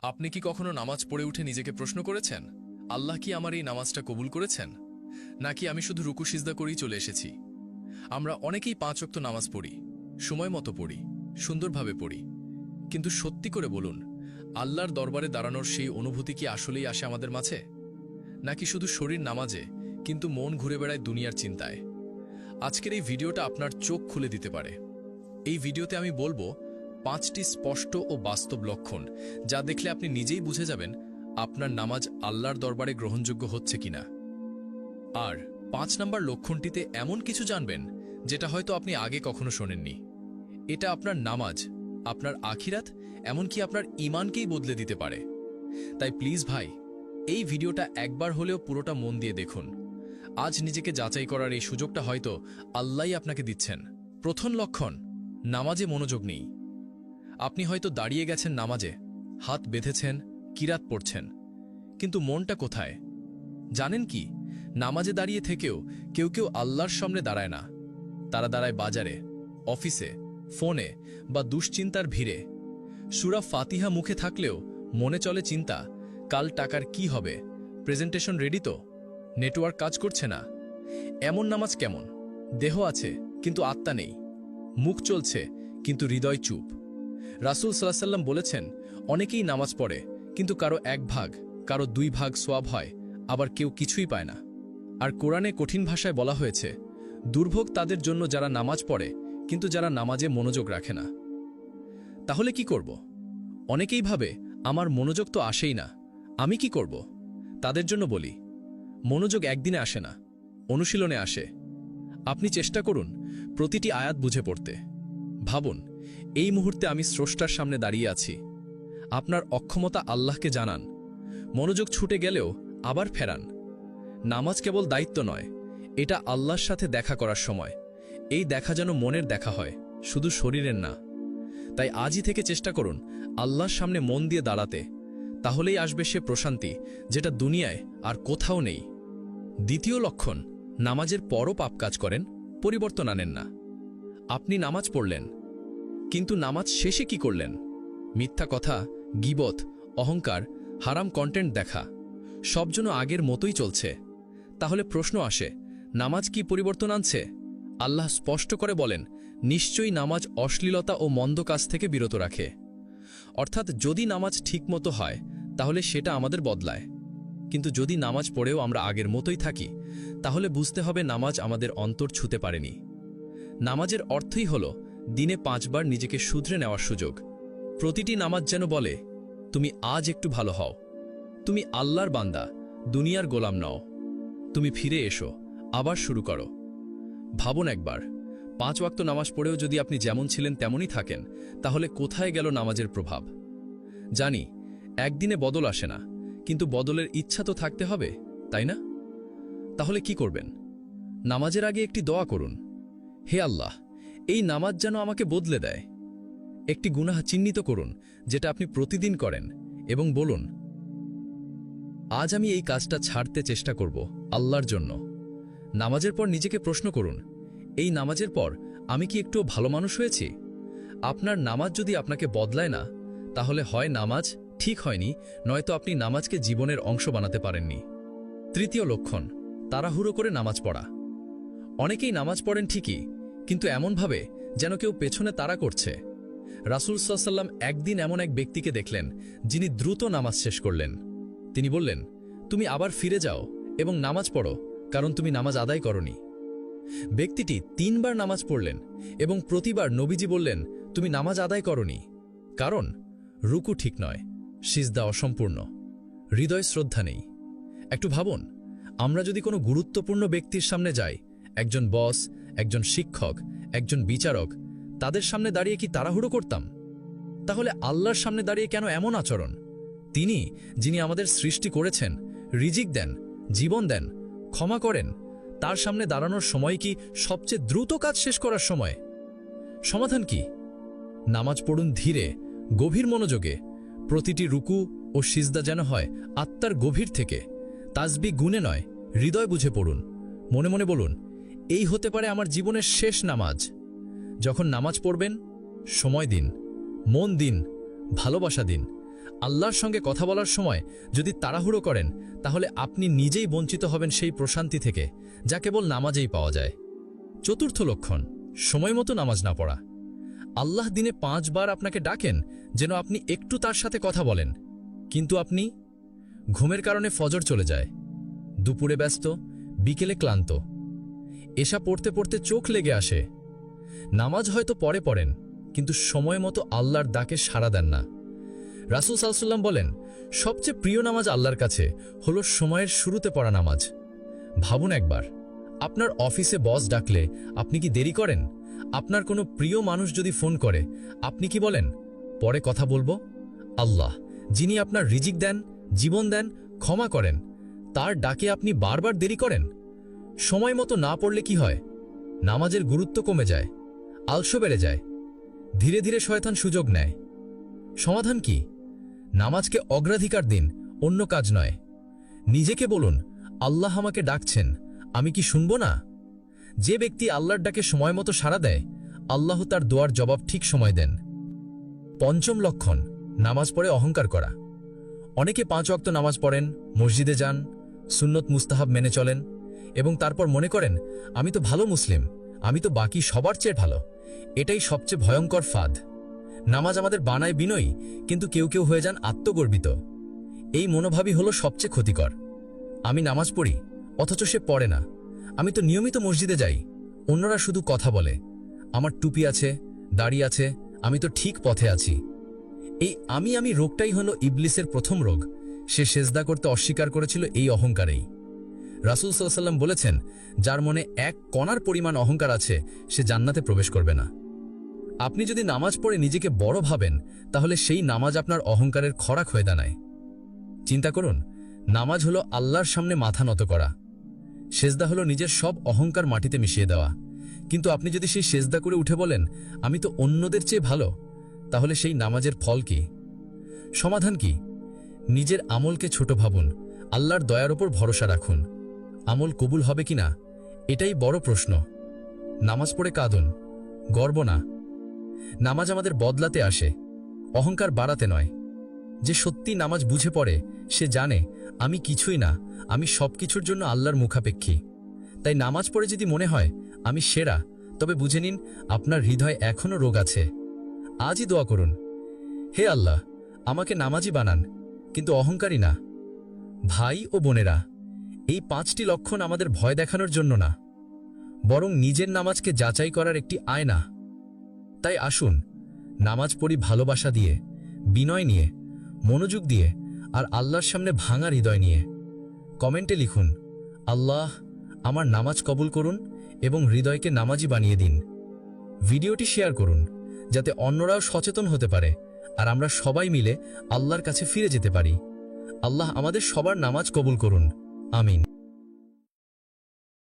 আপনি কি কখনো নামাজ পড়ে উঠে নিজেকে প্রশ্ন করেছেন, আল্লাহ কি আমার এই নামাজটা কবুল করেছেন, নাকি আমি শুধু রুকু সিজদা করেই চলে এসেছি? আমরা অনেকেই 5 ওয়াক্ত নামাজ পড়ি, সময় মতো পড়ি, সুন্দরভাবে পড়ি, কিন্তু সত্যি করে বলুন, আল্লাহর দরবারে দাঁড়ানোর সেই অনুভূতি কি আসলেই আসে আমাদের মাঝে, নাকি শুধু শরীর নামাজে কিন্তু মন ঘুরে বেড়ায় দুনিয়ার চিন্তায়? আজকের এই ভিডিওটা আপনার চোখ খুলে দিতে পারে। এই ভিডিওতে আমি বলবো 5টি স্পষ্ট ও বাস্তব লক্ষণ, যা দেখলে আপনি নিজেই বুঝে যাবেন আপনার নামাজ আল্লাহর দরবারে গ্রহণযোগ্য হচ্ছে কিনা। আর 5 নম্বর লক্ষণটিতে এমন কিছু জানবেন যেটা হয়তো আপনি আগে কখনো শোনেননি। এটা আপনার নামাজ, আপনার আখিরাত, এমনকি আপনার ঈমানকেই বদলে দিতে পারে। তাই প্লিজ ভাই, এই ভিডিওটা একবার হলেও পুরোটা মন দিয়ে দেখুন। আজ নিজেকে যাচাই করার এই সুযোগটা হয়তো আল্লাহই আপনাকে দিচ্ছেন। প্রথম লক্ষণ, নামাজে মনোযোগ নেই। আপনি হয়তো দাঁড়িয়ে গেছেন নামাজে, হাত বেঁধেছেন, কিরাত পড়ছেন, কিন্তু মনটা কোথায়? জানেন কি, নামাজে দাঁড়িয়ে থেকেও কেউ কেউ আল্লাহর সামনে দাঁড়ায় না। তারা দাঁড়ায় বাজারে, অফিসে, ফোনে বা দুশ্চিন্তার ভিড়ে। সূরা ফাতিহা মুখে থাকলেও মনে চলে চিন্তা, কাল টাকার কি হবে, প্রেজেন্টেশন রেডি তো, নেটওয়ার্ক কাজ করছে না। এমন নামাজ কেমন? দেহ আছে কিন্তু আত্মা নেই, মুখ চলছে কিন্তু হৃদয় চুপ। রাসূল সাল্লাল্লাহু আলাইহি ওয়াসাল্লাম বলেছেন, অনেকেই নামাজ পড়ে কিন্তু কারো 1 ভাগ, কারো 2 ভাগ সওয়াব হয়, আবার কেউ কিছুই পায় না। আর কোরআনে কঠিন ভাষায় বলা হয়েছে, দুর্ভোগ তাদের জন্য যারা নামাজ পড়ে কিন্তু যারা নামাজে মনোযোগ রাখে না। তাহলে কি করব? অনেকেই ভাবে, আমার মনোযোগ তো আসেই না, আমি কি করব? তাদের জন্য বলি, মনোযোগ একদিনে আসে না, অনুশীলনে আসে। আপনি চেষ্টা করুন প্রতিটি আয়াত বুঝে পড়তে। ভাবুন, এই মুহূর্তে আমি স্রষ্টার সামনে দাঁড়িয়ে আছি। আপনার অক্ষমতা আল্লাহকে জানান। মনোযোগ ছুটে গেলেও আবার ফেরান। নামাজ কেবল দায়িত্ব নয়, এটা আল্লাহর সাথে দেখা করার সময়। এই দেখা যেন মনের দেখা হয়, শুধু শরীরের না। তাই আজই থেকে চেষ্টা করুন আল্লাহর সামনে মন দিয়ে দাঁড়াতে। তাহলেই আসবে সে প্রশান্তি যেটা দুনিয়ায় আর কোথাও নেই। দ্বিতীয় লক্ষণ, নামাজের পরও পাপ কাজ করেন, পরিবর্তন আনেন না। আপনি নামাজ পড়লেন, কিন্তু নামাজ শেষে কি করলেন? মিথ্যা কথা, গীবত, অহংকার, হারাম কন্টেন্ট দেখা, সব যেন আগের মতোই চলছে। তাহলে প্রশ্ন আসে, নামাজ কি পরিবর্তন আনছে? আল্লাহ স্পষ্ট করে বলেন, নিশ্চয়ই নামাজ অশ্লীলতা ও মন্দ কাজ থেকে বিরত রাখে। অর্থাৎ যদি নামাজ ঠিকমতো হয় তাহলে সেটা আমাদের বদলায়, কিন্তু যদি নামাজ পড়েও আমরা আগের মতোই থাকি, তাহলে বুঝতে হবে নামাজ আমাদের অন্তর ছুঁতে পারেনি। নামাজের অর্থই হল দিনে 5 বার নিজেকে শুধরে নেওয়ার সুযোগ। প্রতিটি নামাজ যেন বলে, তুমি আজ একটু ভালো হও, তুমি আল্লাহর বান্দা, দুনিয়ার গোলাম নও, তুমি ফিরে এসো, আবার শুরু করো। ভাবুন একবার, 5 ওয়াক্ত নামাজ পড়েও যদি আপনি যেমন ছিলেন তেমনই থাকেন, তাহলে কোথায় গেল নামাজের প্রভাব? জানি একদিনে বদল আসে না, কিন্তু বদলের ইচ্ছা তো থাকতে হবে, তাই না? তাহলে কি করবেন? নামাজের আগে একটি দোয়া করুন, হে আল্লাহ, এই নামাজ যেন আমাকে বদলে দেয়। একটি গুনাহ চিহ্নিত করুন যেটা আপনি প্রতিদিন করেন, এবং বলুন, আজ আমি এই কাজটা ছাড়তে চেষ্টা করব আল্লাহর জন্য। নামাজের পর নিজেকে প্রশ্ন করুন, এই নামাজের পর আমি কি একটু ভালো মানুষ হয়েছি? আপনার নামাজ যদি আপনাকে বদলায় না, তাহলে হয় নামাজ ঠিক হয়নি, নয়তো আপনি নামাজকে জীবনের অংশ বানাতে পারেননি। তৃতীয় লক্ষণ, তাড়াহুড়ো করে নামাজ পড়া। অনেকেই নামাজ পড়েন ঠিকই, কিন্তু এমনভাবে যেন কেউ পেছনে তাড়া করছে। রাসূল সাল্লাল্লাহু আলাইহি ওয়াসাল্লাম একদিন এমন এক ব্যক্তিকে দেখলেন যিনি দ্রুত নামাজ শেষ করলেন। তিনি বললেন, তুমি আবার ফিরে যাও এবং নামাজ পড়ো, কারণ তুমি নামাজ আদায় করনি। ব্যক্তিটি 3 বার নামাজ পড়লেন এবং প্রতিবার নবীজি বললেন, তুমি নামাজ আদায় করনি। কারণ রুকু ঠিক নয়, সিজদা অসম্পূর্ণ, হৃদয় শ্রদ্ধা নেই। একটু ভাবুন, আমরা যদি কোনো গুরুত্বপূর্ণ ব্যক্তির সামনে যাই, একজন বস, একজন শিক্ষক, একজন বিচারক, তাদের সামনে দাঁড়িয়ে কি তাড়াহুড়ো করতাম? তাহলে আল্লাহর সামনে দাঁড়িয়ে কেন এমন আচরণ? তিনি, যিনি আমাদের সৃষ্টি করেছেন, রিজিক দেন, জীবন দেন, ক্ষমা করেন, তার সামনে দাঁড়ানোর সময় কি সবচেয়ে দ্রুত কাজ শেষ করার সময়? সমাধান কি? নামাজ পড়ুন ধীরে, গভীর মনোযোগে। প্রতিটি রুকু ও সিজদা যেন হয় আত্মার গভীর থেকে। তাসবিহ গুনে নয়, হৃদয় বুঝে পড়ুন। মনে মনে বলুন, এই হতে পারে আমার জীবনের শেষ নামাজ। যখন নামাজ পড়বেন, সময় দিন, মন দিন, ভালোবাসা দিন। আল্লাহর সঙ্গে কথা বলার সময় যদি তাড়াহুড়ো করেন তাহলে আপনি নিজেই বঞ্চিত হবেন সেই প্রশান্তি থেকে যা কেবল নামাজেই পাওয়া যায়। চতুর্থ লক্ষণ, সময় মতো নামাজ না পড়া। আল্লাহ দিনে 5 বার আপনাকে ডাকেন যেন আপনি একটু তার সাথে কথা বলেন, কিন্তু আপনি ঘুমের কারণে ফজর চলে যায়, দুপুরে ব্যস্ত, বিকেলে ক্লান্ত, এশা পড়তে পড়তে চোখ লেগে আসে। নামাজ হয়তো পরে পড়েন, কিন্তু সময় মতো আল্লাহর ডাকে সাড়া দেন না। রাসূল সাল্লাল্লাহু আলাইহি ওয়াসাল্লাম বলেন, সবচেয়ে প্রিয় নামাজ আল্লাহর কাছে হলো সময়ের শুরুতে পড়া নামাজ। ভাবুন একবার, আপনার অফিসে বস ডাকলে আপনি কি দেরি করেন? আপনার কোনো প্রিয় মানুষ যদি ফোন করে আপনি কি বলেন, পরে কথা বলবো? আল্লাহ, যিনি আপনার রিজিক দেন, জীবন দেন, ক্ষমা করেন, তার ডাকে আপনি বারবার দেরি করেন। সময় মতো না পড়লে কি হয়? নামাজের গুরুত্ব কমে যায়, আলস্য বেড়ে যায়, ধীরে ধীরে শয়তান সুযোগ নেয়। সমাধান কি? নামাজকে অগ্রাধিকার দিন, অন্য কাজ নয়। নিজেকে বলুন, আল্লাহ আমাকে ডাকছেন, আমি কি শুনব না? যে ব্যক্তি আল্লাহর ডাকে সময় মতো সাড়া দেয়, আল্লাহ তার দোয়ার জবাব ঠিক সময় দেন। পঞ্চম লক্ষণ, নামাজ পড়ে অহংকার করা। অনেকে 5 ওয়াক্ত নামাজ পড়েন, মসজিদে যান, সুন্নত মুস্তাহাব মেনে চলেন এবং তারপর মনে করেন, আমি তো ভালো মুসলিম, আমি তো বাকি সবার চেয়ে ভালো। এটাই সবচেয়ে ভয়ঙ্কর ফাঁদ। নামাজ আমাদের বানায় বিনয়ী, কিন্তু কেউ কেউ হয়ে যান আত্মগর্বিত। এই মনোভাবই হলো সবচেয়ে ক্ষতিকর। আমি নামাজ পড়ি, অথচ সে পড়ে না। আমি তো নিয়মিত মসজিদে যাই, অন্যরা শুধু কথা বলে। আমার টুপি আছে, দাড়ি আছে, আমি তো ঠিক পথে আছি। এই আমি রোগটাই হলো ইবলিসের প্রথম রোগ। সে সেজদা করতে অস্বীকার করেছিল এই অহংকারেই। রাসূল সাল্লাল্লাহু আলাইহি ওয়াসাল্লাম বলেছেন, যার মনে 1 কণার পরিমাণ অহংকার আছে সে জান্নাতে প্রবেশ করবে না। আপনি যদি নামাজ পড়ে নিজেকে বড় ভাবেন, তাহলে সেই নামাজ আপনার অহংকারের খোরাক হয়ে দাঁড়ায়। চিন্তা করুন, নামাজ হলো আল্লাহর সামনে মাথা নত করা, সেজদা হলো নিজের সব অহংকার মাটিতে মিশিয়ে দেওয়া। কিন্তু আপনি যদি সেই সেজদা করে উঠে বলেন, আমি তো অন্যদের চেয়ে ভালো, তাহলে সেই নামাজের ফল কি? সমাধান কি? নিজের আমলকে ছোট ভাবুন, আল্লাহর দয়ার ওপর ভরসা রাখুন। আমল কবুল হবে কিনা, এটাই বড় প্রশ্ন। নামাজ পড়ে কাঁদুন, গর্ব না। নামাজ আমাদের বদলাতে আসে, অহংকার বাড়াতে নয়। যে সত্যি নামাজ বুঝে পড়ে সে জানে, আমি কিছুই না, আমি সবকিছুর জন্য আল্লাহর মুখাপেক্ষী। তাই নামাজ পড়ে যদি মনে হয় আমি সেরা, তবে বুঝে নিন আপনার হৃদয় এখনও রোগ আছে। আজই দোয়া করুন, হে আল্লাহ, আমাকে নামাজি বানান, কিন্তু অহংকারী না। ভাই ও বোনেরা, এই 5টি লক্ষণ আমাদের ভয় দেখানোর জন্য না, বরং নিজের নামাজকে যাচাই করার একটি আয়না। তাই আসুন, নামাজ পড়ি ভালোবাসা দিয়ে, বিনয় নিয়ে, মনোযোগ দিয়ে, আর আল্লাহর সামনে ভাঙা হৃদয় নিয়ে। কমেন্টে লিখুন, আল্লাহ আমার নামাজ কবুল করুন এবং হৃদয়কে নামাজি বানিয়ে দিন। ভিডিওটি শেয়ার করুন যাতে অন্যরাও সচেতন হতে পারে আর আমরা সবাই মিলে আল্লাহর কাছে ফিরে যেতে পারি। আল্লাহ আমাদের সবার নামাজ কবুল করুন। আমিন।